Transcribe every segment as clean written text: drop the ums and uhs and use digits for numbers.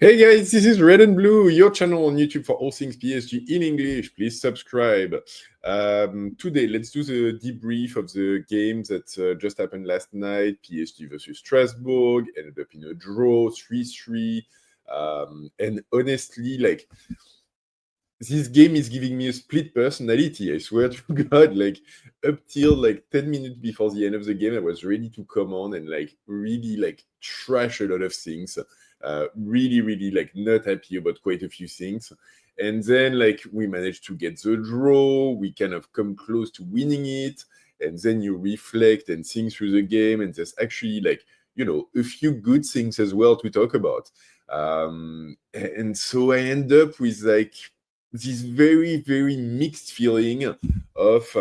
Hey guys, this is Red and Blue, your channel on YouTube for all things PSG in English. Please subscribe. Today, let's do the debrief of the game that just happened last night. PSG versus Strasbourg, ended up in a draw, 3-3. And honestly, like, this game is giving me a split personality, I swear to God. Like, up till like 10 minutes before the end of the game, I was ready to come on and like really like trash a lot of things. Really like not happy about quite a few things. And then like we managed to get the draw, we kind of come close to winning it, and then you reflect and think through the game, and there's actually like, you know, a few good things as well to talk about. And so I end up with like this very mixed feeling of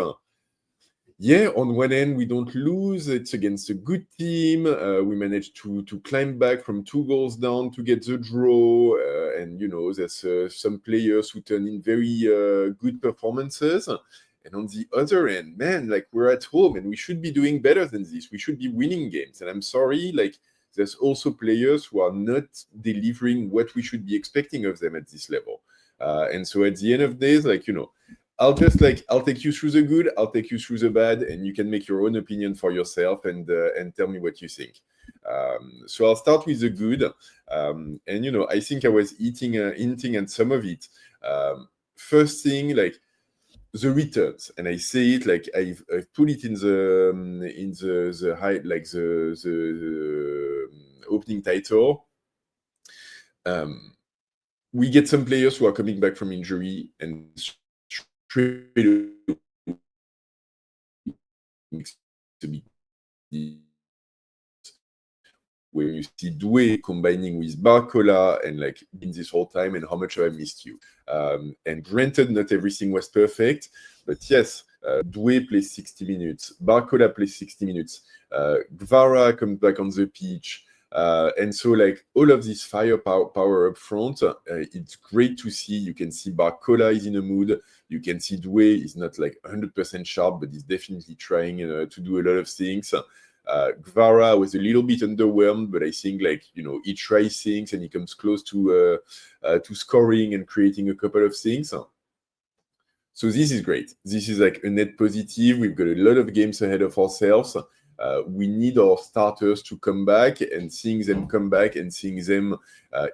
yeah, on one end we don't lose, it's against a good team, we managed to climb back from 2 goals down to get the draw, and you know, there's some players who turn in very good performances. And on the other end, man, like, we're at home and we should be doing better than this, we should be winning games. And I'm sorry, like, there's also players who are not delivering what we should be expecting of them at this level. And so at the end of days, like, you know, I'll take you through the good, I'll take you through the bad, and you can make your own opinion for yourself and tell me what you think. So I'll start with the good, and you know, I think I was hinting at some of it. First thing, like the returns, and I say it like I've put it in the high, like the opening title. We get some players who are coming back from injury and when you see Doué combining with Barcola and like in this whole time, and how much have I missed you. And granted, not everything was perfect, but yes, Doué plays 60 minutes, Barcola plays 60 minutes, Gvara comes back on the pitch. And so like all of this firepower up front, it's great to see. You can see Barcola is in a mood. You can see Doué is not like 100% sharp, but he's definitely trying to do a lot of things. Gvara was a little bit underwhelmed, but I think like, you know, he tries things and he comes close to scoring and creating a couple of things. So this is great. This is like a net positive. We've got a lot of games ahead of ourselves. We need our starters to come back, and seeing them come back and seeing them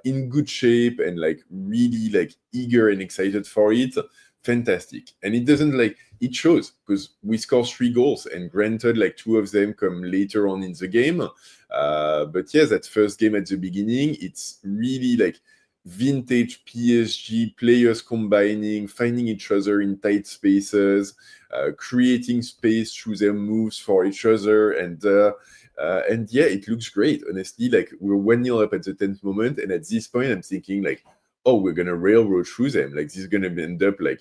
in good shape and like really like eager and excited for it, fantastic. And it doesn't like, it shows because we score 3 goals, and granted like 2 of them come later on in the game, but yeah, that first game at the beginning, it's really like vintage PSG players combining, finding each other in tight spaces, creating space through their moves for each other, and yeah, it looks great. Honestly, like, we're 1-0 up at the 10th moment, and at this point I'm thinking like, oh, we're gonna railroad through them. Like, this is gonna end up like,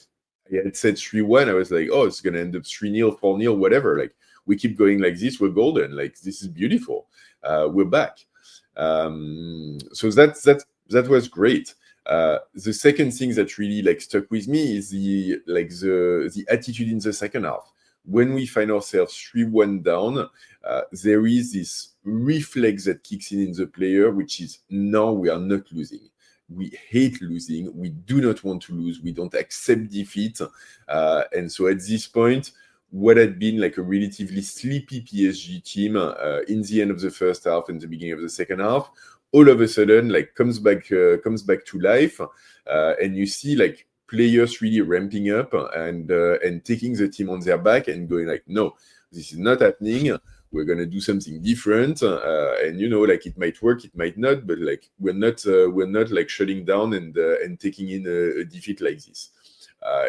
I had said 3-1, I was like, oh, it's gonna end up 3-0, 4-0, whatever. Like, we keep going like this, we're golden. Like, this is beautiful. We're back. So that was great. The second thing that really like stuck with me is the attitude in the second half. When we find ourselves 3-1 down, there is this reflex that kicks in the player, which is, now we are not losing. We hate losing. We do not want to lose. We don't accept defeat. And so at this point, what had been like a relatively sleepy PSG team in the end of the first half and the beginning of the second half, all of a sudden like comes back to life, and you see like players really ramping up and taking the team on their back and going like, no, this is not happening. We're gonna do something different, and you know, like, it might work, it might not, but like we're not like shutting down and taking in a defeat like this.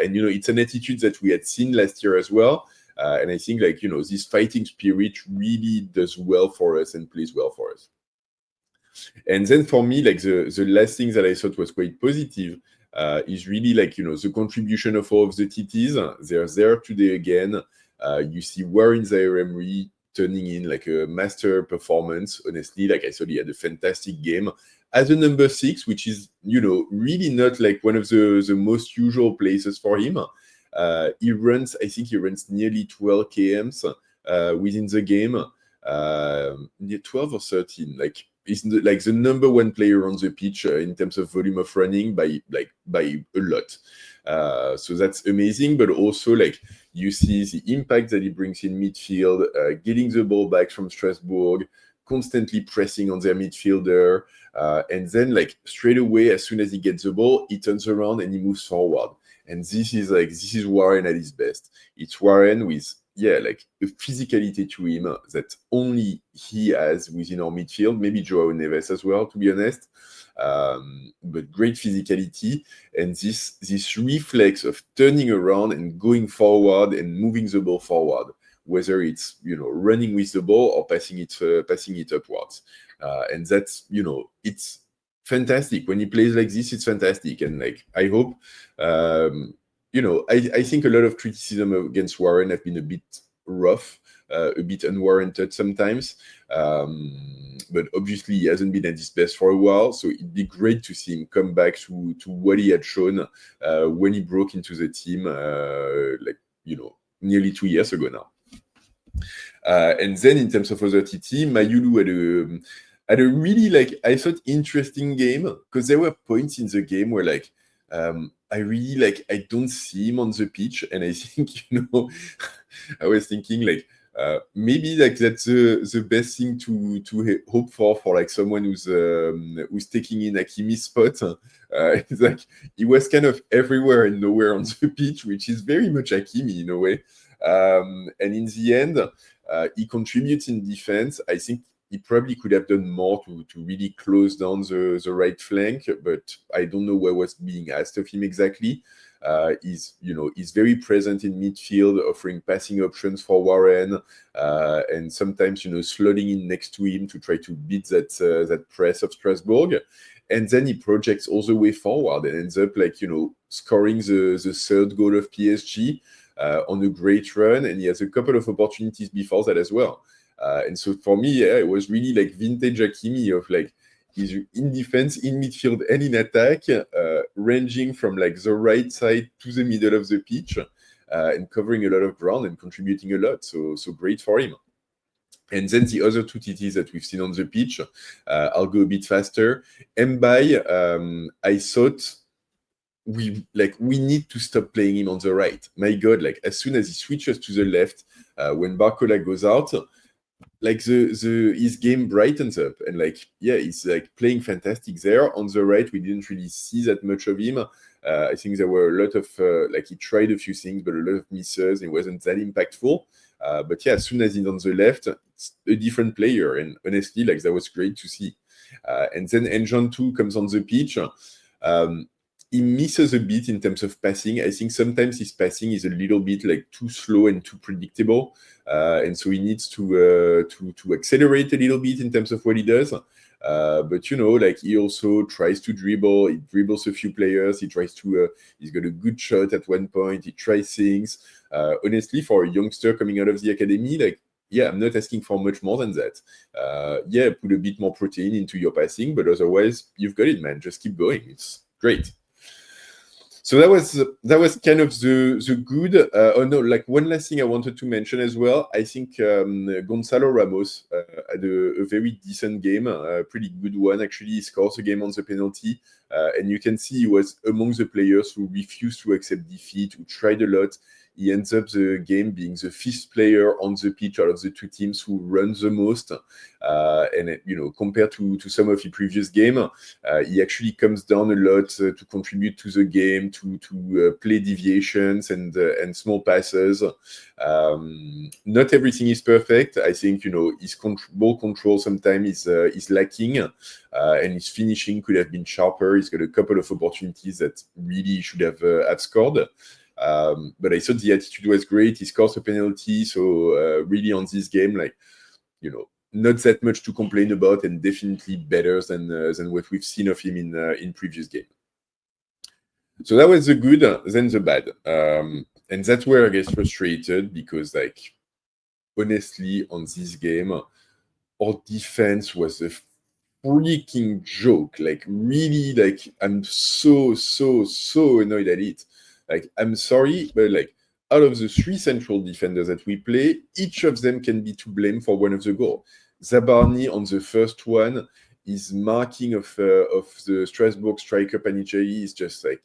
And you know, it's an attitude that we had seen last year as well, and I think like, you know, this fighting spirit really does well for us and plays well for us. And then for me, like, the last thing that I thought was quite positive is really like, you know, the contribution of all of the titis. They're there today again. You see Warren Zaire Emery turning in like a master performance. Honestly, like, I thought he had a fantastic game as a number 6, which is, you know, really not like one of the most usual places for him. I think he runs nearly 12 kms within the game. 12 or 13, like is like the number one player on the pitch in terms of volume of running by a lot. So that's amazing, but also like you see the impact that he brings in midfield, getting the ball back from Strasbourg, constantly pressing on their midfielder, and then like straight away as soon as he gets the ball, he turns around and he moves forward. And this is Warren at his best. It's Warren with like a physicality to him that only he has within our midfield. Maybe Joao Neves as well, to be honest. But great physicality and this reflex of turning around and going forward and moving the ball forward, whether it's running with the ball or passing it upwards, and that's it's fantastic when he plays like this. It's fantastic, and like I hope I think a lot of criticism against Warren have been a bit rough, a bit unwarranted sometimes. But obviously he hasn't been at his best for a while, so it'd be great to see him come back to what he had shown when he broke into the team nearly 2 years ago now. And then in terms of other TT, Mayulu had a really I thought interesting game, because there were points in the game where I really I don't see him on the pitch, and I think I was thinking maybe that's the best thing to hope for someone who's taking in Hakimi's spot. It's he was kind of everywhere and nowhere on the pitch, which is very much Hakimi in a way. And in the end, he contributes in defense. I think he probably could have done more to really close down the right flank, but I don't know what was being asked of him exactly. He's very present in midfield, offering passing options for Warren, and sometimes slotting in next to him to try to beat that press of Strasbourg. And then he projects all the way forward and ends up scoring the third goal of PSG on a great run, and he has a couple of opportunities before that as well. And so for me, it was really vintage Hakimi of he's in defense, in midfield, and in attack, ranging from the right side to the middle of the pitch, and covering a lot of ground and contributing a lot. So great for him. And then the other two TTs that we've seen on the pitch, I'll go a bit faster. Mbaye, I thought we need to stop playing him on the right. My God, as soon as he switches to the left, when Barcola goes out, his game brightens up, and he's playing fantastic there. On the right, we didn't really see that much of him. I think there were a lot of he tried a few things, but a lot of misses. It wasn't that impactful. But yeah, as soon as he's on the left, it's a different player, and honestly, that was great to see. And then Ndjantou comes on the pitch. He misses a bit in terms of passing. I think sometimes his passing is a little bit too slow and too predictable, and so he needs to accelerate a little bit in terms of what he does. But he also tries to dribble. He dribbles a few players. He tries to. He's got a good shot at one point. He tries things. Honestly, for a youngster coming out of the academy, I'm not asking for much more than that. Put a bit more protein into your passing, but otherwise, you've got it, man. Just keep going. It's great. So that was kind of the good. One last thing I wanted to mention as well. I think Gonçalo Ramos had a very decent game, a pretty good one actually. He scores a game on the penalty, and you can see he was among the players who refused to accept defeat, who tried a lot. He ends up the game being the fifth player on the pitch out of the two teams who run the most. And compared to some of the previous game, he actually comes down a lot to contribute to the game, to play deviations and small passes. Not everything is perfect. I think his ball control sometimes is lacking, and his finishing could have been sharper. He's got a couple of opportunities that really should have scored. But I thought the attitude was great. He scores a penalty, so really on this game, not that much to complain about, and definitely better than what we've seen of him in previous game. So that was the good, then the bad, and that's where I get frustrated because, honestly, on this game, our defense was a freaking joke. Really, I'm so annoyed at it. I'm sorry, but out of the three central defenders that we play, each of them can be to blame for one of the goals. Zabarni on the first one, his marking of the Strasbourg striker Panicelli is just like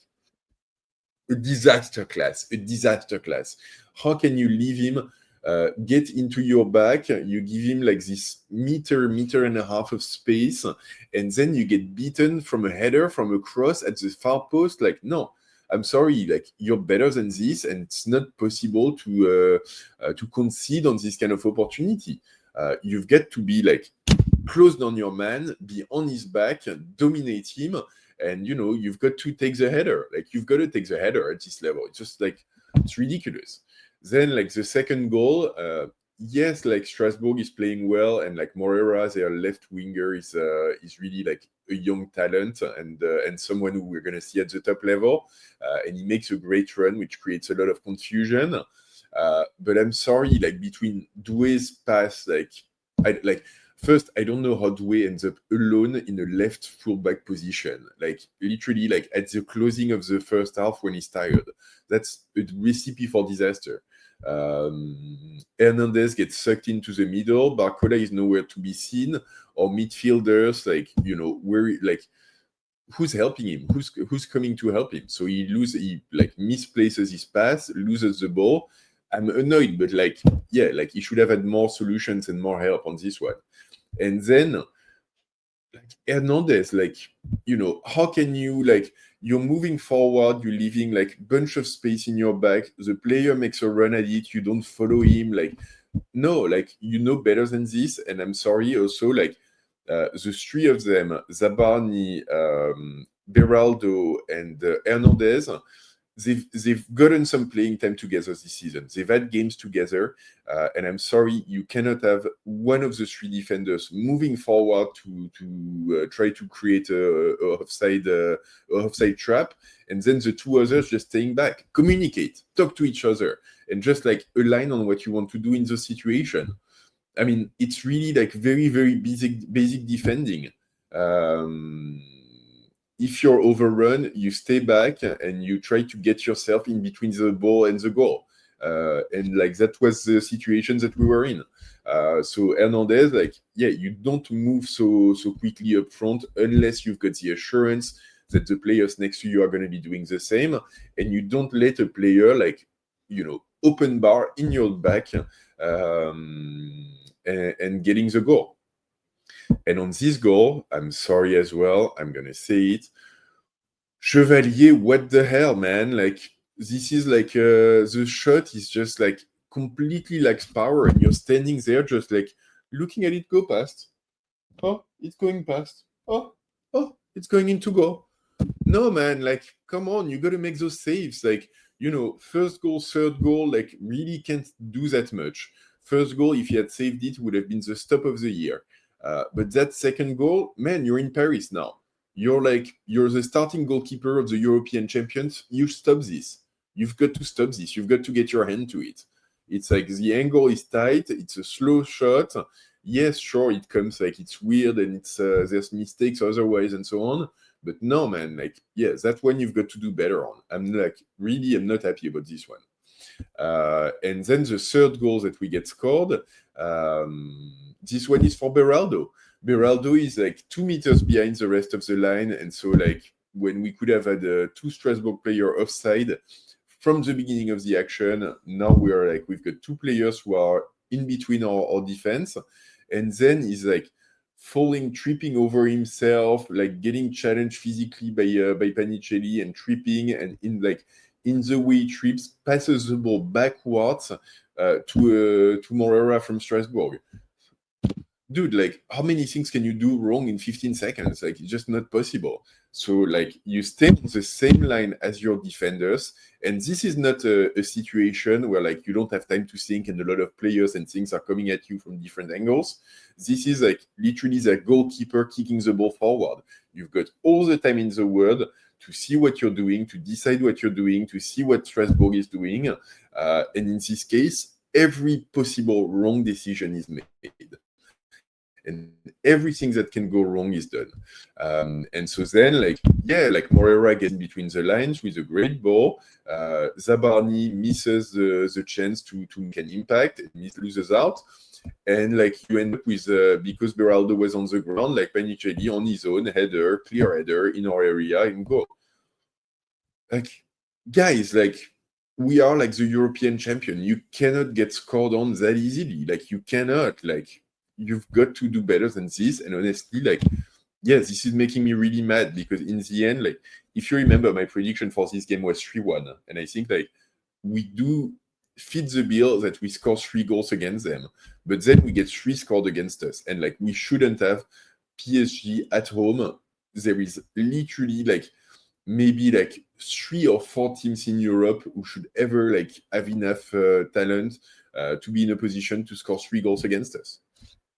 a disaster class. How can you leave him get into your back? You give him like this meter and a half of space, and then you get beaten from a header, from a cross at the far post. Like, no, I'm sorry, like you're better than this, and it's not possible to concede on this kind of opportunity. You've got to be like closed on your man, be on his back, dominate him, and you've got to take the header. Like, you've got to take the header at this level. It's just like, it's ridiculous. Then like the second goal, yes, like Strasbourg is playing well, and like Moreira, their left winger, is really like a young talent, and someone who we're gonna see at the top level, and he makes a great run, which creates a lot of confusion. But I'm sorry, like between Doué's pass, first, I don't know how Doué ends up alone in a left fullback position. Like, literally, like at the closing of the first half when he's tired. That's a recipe for disaster. Hernandez gets sucked into the middle. Barcola is nowhere to be seen. Or midfielders, who's helping him? Who's coming to help him? So he misplaces his pass, loses the ball. I'm annoyed, but he should have had more solutions and more help on this one. And then, Hernandez, how can you, you're moving forward, you're leaving, bunch of space in your back, the player makes a run at it, you don't follow him, no, you know better than this, and I'm sorry, also, the three of them, Zabarni, Beraldo, and Hernandez, they've gotten some playing time together this season. They've had games together, and I'm sorry, you cannot have one of the three defenders moving forward to try to create a offside trap, and then the two others just staying back. Communicate, talk to each other, and just align on what you want to do in the situation. I mean, it's really very, very basic defending. If you're overrun, you stay back and you try to get yourself in between the ball and the goal. And that was the situation that we were in. So Hernandez, you don't move so quickly up front unless you've got the assurance that the players next to you are going to be doing the same, and you don't let a player open bar in your back and getting the goal. And on this goal, I'm sorry as well, I'm going to say it. Chevalier, what the hell, man? This is the shot is just completely lacks power, and you're standing there just looking at it go past. Oh, it's going past. Oh, it's going into goal. No, man, come on, you got to make those saves. First goal, third goal, really can't do that much. First goal, if you had saved it, would have been the stop of the year. But that second goal, man, you're in Paris now. You're the starting goalkeeper of the European champions. You stop this. You've got to stop this. You've got to get your hand to it. It's the angle is tight. It's a slow shot. Yes, sure, it comes it's weird and it's there's mistakes otherwise and so on. But no, man, that's one you've got to do better on. I'm not happy about this one. And then the third goal that we get scored, this one is for Beraldo. Beraldo is 2 meters behind the rest of the line, and so when we could have had two Strasbourg player offside from the beginning of the action, now we are we've got two players who are in between our defense, and then he's falling, tripping over himself, getting challenged physically by Panicelli and tripping, and in the way he trips, passes the ball backwards to Moreira from Strasbourg. Dude, how many things can you do wrong in 15 seconds? It's just not possible. So, you stay on the same line as your defenders, and this is not a situation where, you don't have time to think and a lot of players and things are coming at you from different angles. This is, literally the goalkeeper kicking the ball forward. You've got all the time in the world to see what you're doing, to decide what you're doing, to see what Strasbourg is doing. And in this case, every possible wrong decision is made. And everything that can go wrong is done. And so then, Moreira gets in between the lines with a great ball. Zabarni misses the chance to make an impact and loses out. and like you end up with because Beraldo was on the ground, like Panicelli on his own header, clear header in our area and goal. Like, guys, like we are like the European champion. You cannot get scored on that easily. Like you cannot. Like you've got to do better than this. And honestly, like yeah, this is making me really mad because in the end, like if you remember, my prediction for this game was 3-1, and I think like we do fit the bill that we score 3 goals against them, but then we get 3 scored against us, and like we shouldn't have. PSG at home, there is literally like maybe like 3 or 4 teams in Europe who should ever like have enough talent to be in a position to score 3 goals against us.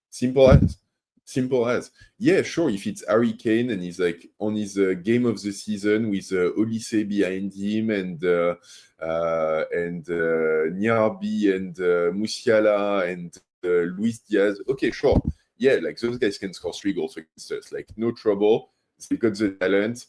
Simple as. Simple as. Yeah, sure, if it's Harry Kane and he's like on his game of the season with Olise behind him and Nyarbi and Musiala and Luis Diaz, okay, sure. Yeah, like those guys can score 3 goals against us. Like, no trouble. They've got the talent.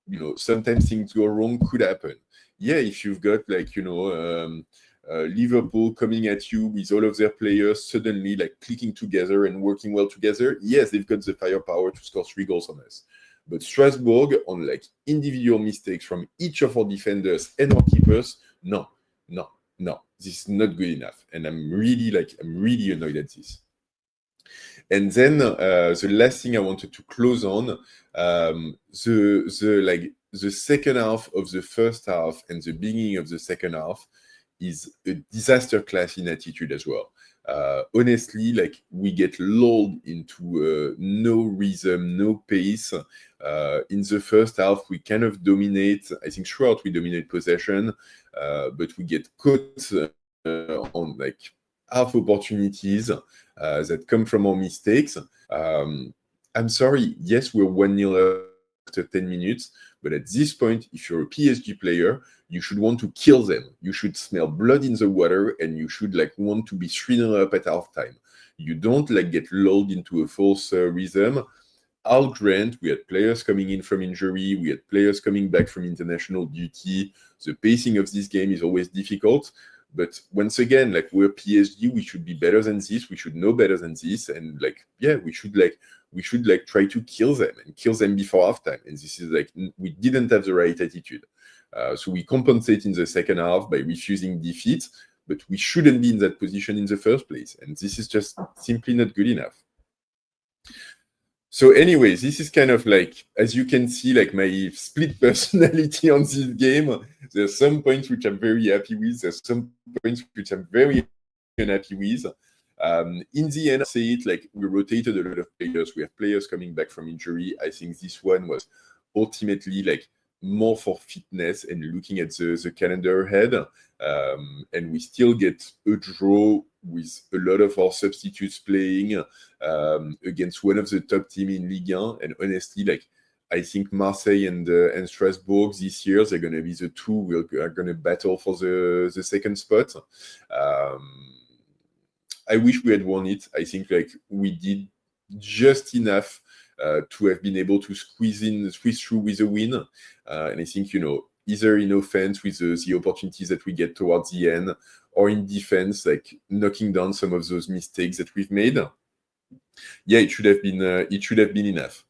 You know, sometimes things go wrong, could happen. Yeah, if you've got like, you know, Liverpool coming at you with all of their players suddenly like clicking together and working well together, yes, they've got the firepower to score 3 goals on us. But Strasbourg, on like individual mistakes from each of our defenders and our keepers, no. This is not good enough. And I'm really annoyed at this. And then the last thing I wanted to close on, the second half of the first half and the beginning of the second half is a disaster class in attitude as well. Honestly, like we get lulled into no rhythm, no pace. In the first half, we kind of dominate. I think throughout we dominate possession, but we get caught on like half opportunities that come from our mistakes. I'm sorry, yes, we're 1-0 after 10 minutes, but at this point, if you're a PSG player, you should want to kill them. You should smell blood in the water, and you should like want to be 3-0 up at halftime. You don't like get lulled into a false rhythm. I'll grant we had players coming in from injury, we had players coming back from international duty. The pacing of this game is always difficult. But once again, like we're PSG, we should be better than this. We should know better than this, and like yeah, we should try to kill them before halftime. And this is like we didn't have the right attitude, so we compensate in the second half by refusing defeat. But we shouldn't be in that position in the first place, and this is just simply not good enough. So anyways, this is kind of like, as you can see, like my split personality on this game. There's some points which I'm very happy with. There's some points which I'm very unhappy with. In the end, I say it like we rotated a lot of players. We have players coming back from injury. I think this one was ultimately like more for fitness and looking at the calendar ahead. And we still get a draw with a lot of our substitutes playing against one of the top teams in Ligue 1. And honestly, like I think Marseille and Strasbourg this year, they're going to be the two who are going to battle for the second spot. I wish we had won it. I think like we did just enough to have been able to squeeze through with a win. And I think, you know, either in offense with the opportunities that we get towards the end, or in defense, like knocking down some of those mistakes that we've made. Yeah, it should have been enough.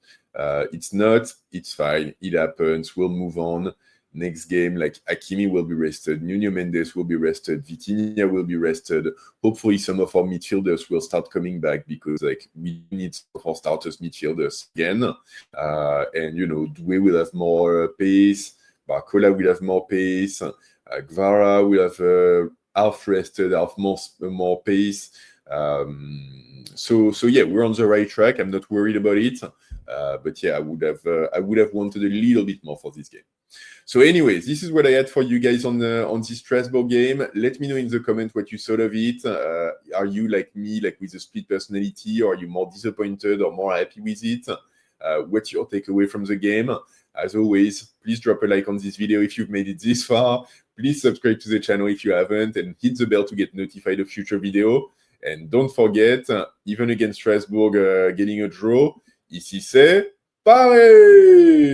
It's not. It's fine. It happens. We'll move on. Next game, like Hakimi will be rested, Nuno Mendes will be rested, Vitinha will be rested. Hopefully, some of our midfielders will start coming back because, like, we need some of our starters midfielders again. And you know, Doué will have more pace. Barcola will have more pace. Guevara will have half rested, half more pace. So yeah, we're on the right track. I'm not worried about it. But yeah, I would have wanted a little bit more for this game. So anyways, this is what I had for you guys on this Strasbourg game. Let me know in the comment what you thought of it. Are you like me, like with a split personality, or are you more disappointed or more happy with it? What's your takeaway from the game? As always, please drop a like on this video if you've made it this far. Please subscribe to the channel if you haven't, and hit the bell to get notified of future video. And don't forget, even against Strasbourg getting a draw, ici c'est Paris!